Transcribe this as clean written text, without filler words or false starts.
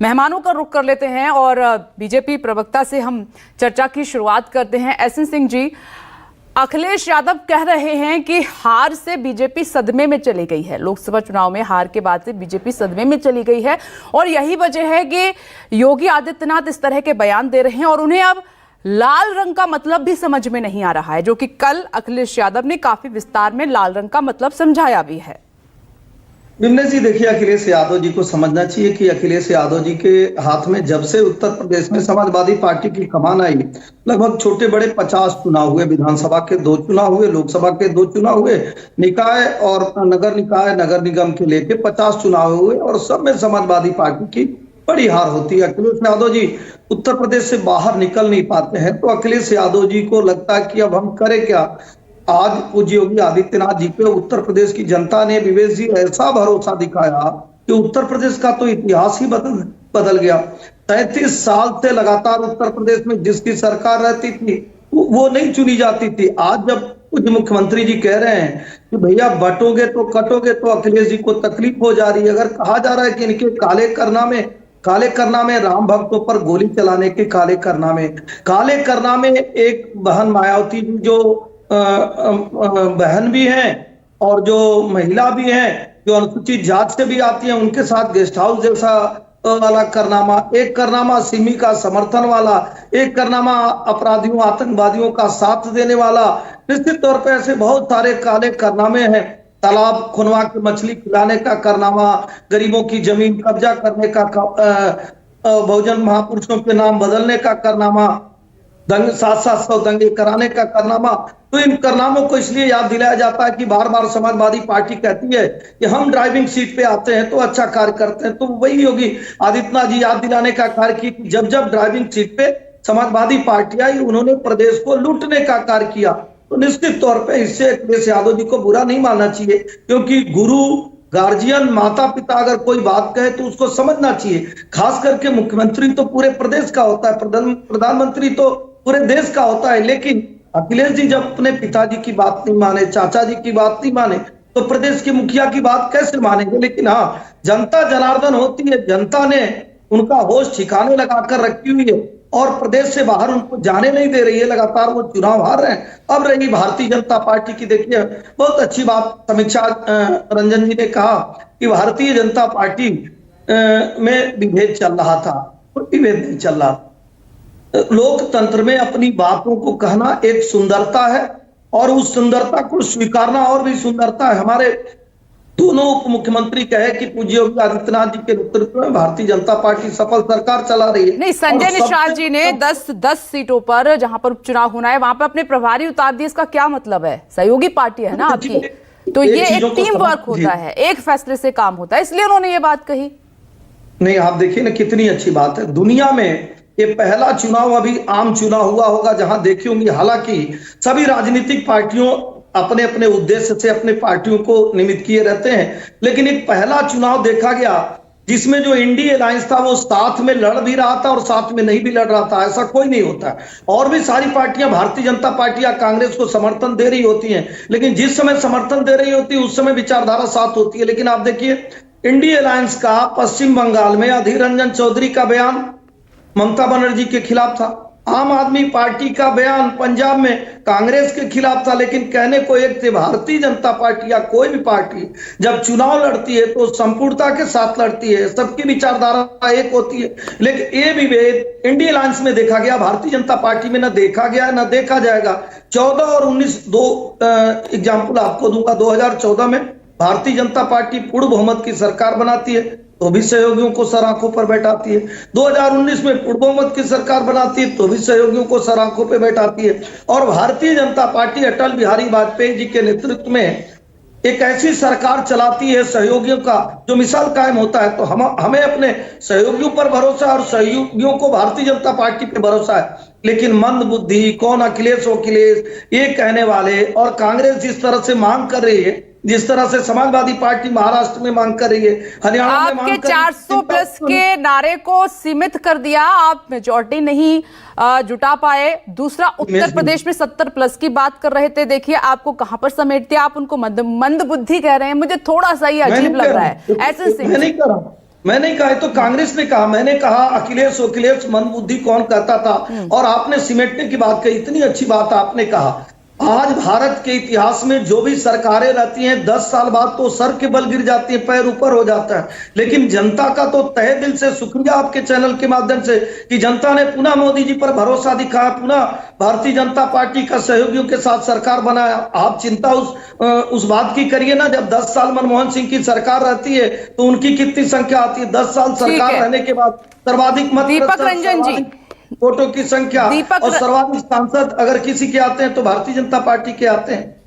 मेहमानों का रुख कर लेते हैं और बीजेपी प्रवक्ता से हम चर्चा की शुरुआत करते हैं। एसएन सिंह जी, अखिलेश यादव कह रहे हैं कि हार से बीजेपी सदमे में चली गई है। लोकसभा चुनाव में हार के बाद से बीजेपी सदमे में चली गई है और यही वजह है कि योगी आदित्यनाथ इस तरह के बयान दे रहे हैं और उन्हें अब लाल रंग का मतलब भी समझ में नहीं आ रहा है, जो कि कल अखिलेश यादव ने काफी विस्तार में लाल रंग का मतलब समझाया भी है। बिमला जी, देखिए, अखिलेश यादव जी को समझना चाहिए कि अखिलेश यादव जी के हाथ में जब से उत्तर प्रदेश में समाजवादी पार्टी की कमान आई, लगभग छोटे बड़े 50 चुनाव हुए। विधानसभा के 2 चुनाव हुए, लोकसभा के 2 चुनाव हुए, निकाय और नगर निकाय नगर निगम के लेके 50 चुनाव हुए और सब में समाजवादी पार्टी की बड़ी हार होती है। अखिलेश यादव जी उत्तर प्रदेश से बाहर निकल नहीं पाते हैं, तो अखिलेश यादव जी को लगता है कि अब हम करें क्या। आज पूज्य योगी आदित्यनाथ जी पे उत्तर प्रदेश की जनता ने, विवेक जी, ऐसा भरोसा दिखाया कि उत्तर प्रदेश का तो इतिहास ही बदल गया। 33 साल से लगातार उत्तर प्रदेश में जिसकी सरकार रहती थी वो नहीं चुनी जाती थी। आज जब पूज्य मुख्यमंत्री जी कह रहे हैं कि भैया बटोगे तो कटोगे, तो अखिलेश जी को तकलीफ हो जा रही है। अगर कहा जा रहा है कि इनके काले करनामे राम भक्तों पर गोली चलाने के काले करनामे एक बहन मायावती जी जो बहन भी हैं और जो महिला भी हैं, जो अनुसूचित जाति से भी आती हैं, उनके साथ गेस्ट हाउस जैसा वाला करनामा, एक करनामा सिमी का समर्थन वाला, एक करनामा अपराधियों आतंकवादियों का साथ देने वाला। निश्चित तौर पर ऐसे बहुत सारे काले करनामे हैं। तालाब खुनवा के मछली खिलाने का करनामा, गरीबों की जमीन कब्जा करने का, बहुजन महापुरुषों के नाम बदलने का करनामा, 700 दंगे कराने का करनामा। तो इन करनामों को इसलिए याद दिलाया जाता है कि बार बार समाजवादी पार्टी कहती है कि हम ड्राइविंग सीट पे आते हैं तो अच्छा कार्य करते हैं। तो वही योगी आदित्यनाथ जी याद दिलाने का कार्य की, जब जब ड्राइविंग सीट पे समाजवादी पार्टी आई, उन्होंने प्रदेश को लूटने का कार्य किया। तो निश्चित तौर पर इससे अखिलेश यादव जी को बुरा नहीं मानना चाहिए, क्योंकि गुरु, गार्जियन, माता पिता अगर कोई बात कहे तो उसको समझना चाहिए। खास करके मुख्यमंत्री तो पूरे प्रदेश का होता है, प्रधानमंत्री तो पूरे देश का होता है। लेकिन अखिलेश जी जब अपने पिताजी की बात नहीं माने, चाचा जी की बात नहीं माने, तो प्रदेश के मुखिया की बात कैसे मानेंगे। लेकिन हाँ, जनता जनार्दन होती है, जनता ने उनका होश ठिकाने लगाकर रखी हुई है और प्रदेश से बाहर उनको जाने नहीं दे रही है। लगातार वो चुनाव हार रहे हैं। अब रही भारतीय जनता पार्टी की, देखिए बहुत अच्छी बात समीक्षा रंजन जी ने कहा कि भारतीय जनता पार्टी में विभेद चल रहा था। विभेद नहीं चल रहा। लोकतंत्र में अपनी बातों को कहना एक सुंदरता है और उस सुंदरता को स्वीकारना और भी सुंदरता है। हमारे दोनों उप मुख्यमंत्री कहे कि पूज्य योगी आदित्यनाथ जी के नेतृत्व में भारतीय जनता पार्टी सफल सरकार चला रही है। नहीं, संजय निषाद जी ने 10 सीटों पर जहां पर उपचुनाव होना है वहां पर अपने प्रभारी उतार दिए। इसका क्या मतलब है? सहयोगी पार्टी है ना आपकी, तो ये एक टीम वर्क होता है, एक फैसले से काम होता है, इसलिए उन्होंने ये बात कही। नहीं, आप देखिए ना, कितनी अच्छी बात है। दुनिया में ये पहला चुनाव अभी आम चुनाव हुआ होगा जहां देखी होंगी। हालांकि सभी राजनीतिक पार्टियों अपने अपने उद्देश्य से अपने पार्टियों को निमित्त किए रहते हैं, लेकिन एक पहला चुनाव देखा गया जिसमें जो इंडी अलायंस था वो साथ में लड़ भी रहा था और साथ में नहीं भी लड़ रहा था। ऐसा कोई नहीं होता। और भी सारी पार्टियां, भारतीय जनता पार्टी या कांग्रेस को समर्थन दे रही होती हैं, लेकिन जिस समय समर्थन दे रही होती है उस समय विचारधारा साथ होती है। लेकिन आप देखिए, इंडी अलायंस का पश्चिम बंगाल में अधीर रंजन चौधरी का बयान ममता बनर्जी के खिलाफ था। आम आदमी पार्टी का बयान पंजाब में कांग्रेस के खिलाफ था। लेकिन कहने को एक थे, भारतीय जनता पार्टी या कोई भी पार्टी जब चुनाव लड़ती है तो संपूर्णता के साथ लड़ती है, सबकी विचारधारा एक होती है। लेकिन ये विभेद इंडिया अलायंस में देखा गया, भारतीय जनता पार्टी में न देखा गया न देखा जाएगा। 14 और 19 दो एग्जाम्पल आपको दूंगा। 2014 में भारतीय जनता पार्टी पूर्ण बहुमत की सरकार बनाती है तो भी सहयोगियों को सर आंखों पर बैठाती है। 2019 में पूर्ण बहुमत की सरकार बनाती है तो भी सहयोगियों को सर आंखों पर बैठाती है। और भारतीय जनता पार्टी अटल बिहारी वाजपेयी जी के नेतृत्व में एक ऐसी सरकार चलाती है सहयोगियों का जो मिसाल कायम होता है। तो हमें अपने सहयोगियों पर भरोसा है और सहयोगियों को भारतीय जनता पार्टी पे भरोसा है। लेकिन मंद बुद्धि कौन, अखिलेश ये कहने वाले और कांग्रेस जिस तरह से मांग कर रही है, जिस तरह से समाजवादी पार्टी महाराष्ट्र में मांग कर रही है, हरियाणा में मांग कर रही है, 400 प्लस के नारे को सीमित कर दिया, आप मेजॉरिटी नहीं जुटा पाए। दूसरा, उत्तर प्रदेश में 70 प्लस की बात कर रहे थे। देखिए आपको कहां पर समेटते, आप उनको मंद बुद्धि कह रहे हैं। मुझे थोड़ा सा ये अजीब लग रहा है। ऐसे मैं नहीं कर रहा हूं। मैं नहीं कहा, तो कांग्रेस ने कहा। मैंने कहा अखिलेश मंदबुद्धि कौन कहता था, और आपने सिमटने की बात कही, इतनी अच्छी बात आपने कहा। आज भारत के इतिहास में जो भी सरकारें रहती हैं 10 साल बाद तो सर के बल गिर जाती है, पैर ऊपर हो जाता है। लेकिन जनता का तो तहे दिल से शुक्रिया आपके चैनल के माध्यम से कि जनता ने पुनः मोदी जी पर भरोसा दिखाया, पुनः भारतीय जनता पार्टी का सहयोगियों के साथ सरकार बनाया। आप चिंता उस बात की करिए ना, जब 10 साल मनमोहन सिंह की सरकार रहती है तो उनकी कितनी संख्या आती है। 10 साल सरकार रहने के बाद सर्वाधिक मत, दीपक रंजन जी, वोटों की संख्या और सर्वाधिक सांसद अगर किसी के आते हैं तो भारतीय जनता पार्टी के आते हैं।